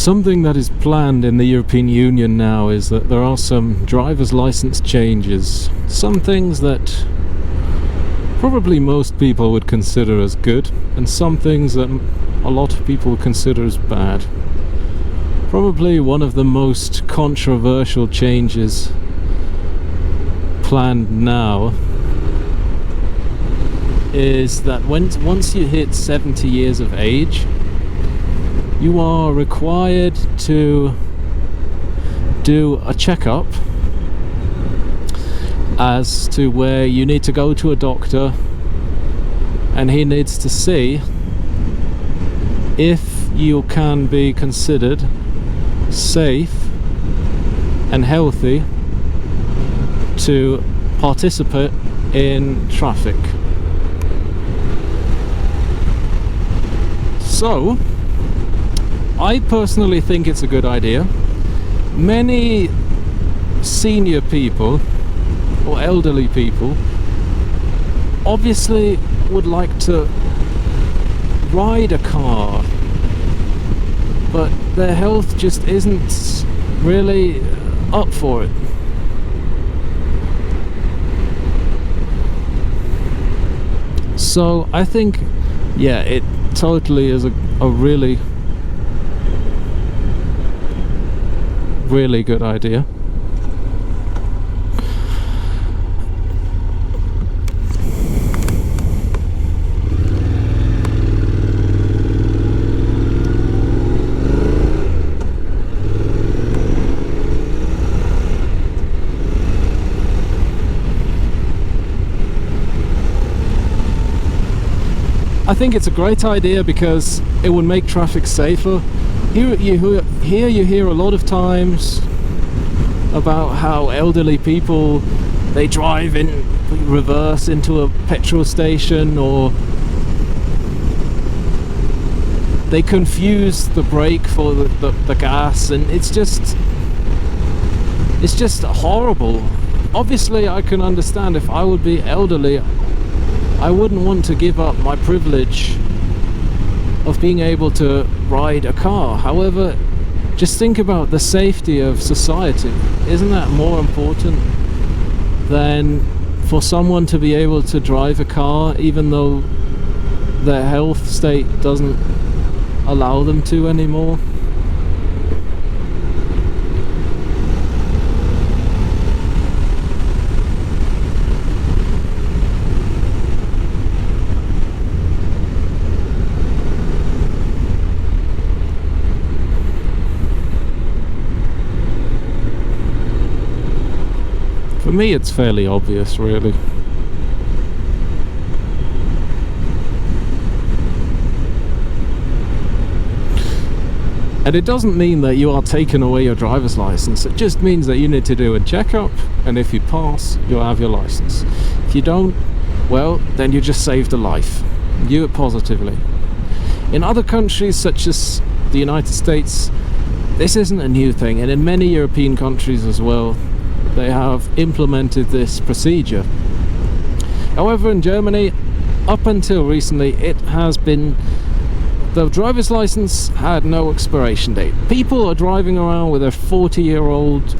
Something that is planned in the European Union now is that there are some driver's license changes. Some things that probably most people would consider as good, and some things that a lot of people consider as bad. Probably one of the most controversial changes planned now is that once you hit 70 years of age, you are required to do a checkup as to where you need to go to a doctor, and he needs to see if you can be considered safe and healthy to participate in traffic. So I personally think it's a good idea. Many senior people or elderly people obviously would like to ride a car, but their health just isn't really up for it. So I think, yeah, it totally is a really good idea. I think it's a great idea because it would make traffic safer. Here you hear a lot of times about how elderly people, they drive in reverse into a petrol station, or they confuse the brake for the gas, and it's just horrible. Obviously I can understand if I would be elderly, I wouldn't want to give up my privilege of being able to ride a car. However, just think about the safety of society. Isn't that more important than for someone to be able to drive a car even though their health state doesn't allow them to anymore? For me, it's fairly obvious, really. And it doesn't mean that you are taking away your driver's license. It just means that you need to do a checkup, and if you pass, you'll have your license. If you don't, well, then you just saved a life. View it positively. In other countries, such as the United States, this isn't a new thing, and in many European countries as well, they have implemented this procedure. However, in Germany, up until recently, it has been, the driver's license had no expiration date. People are driving around with a 40-year-old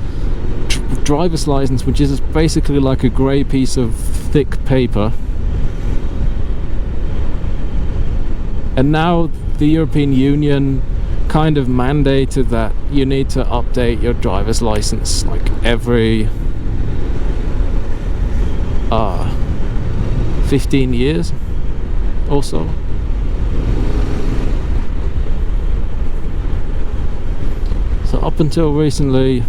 driver's license, which is basically like a grey piece of thick paper. And now the European Union kind of mandated that you need to update your driver's license like every 15 years or so. So up until recently,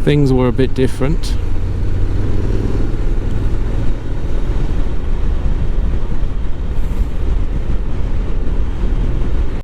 things were a bit different.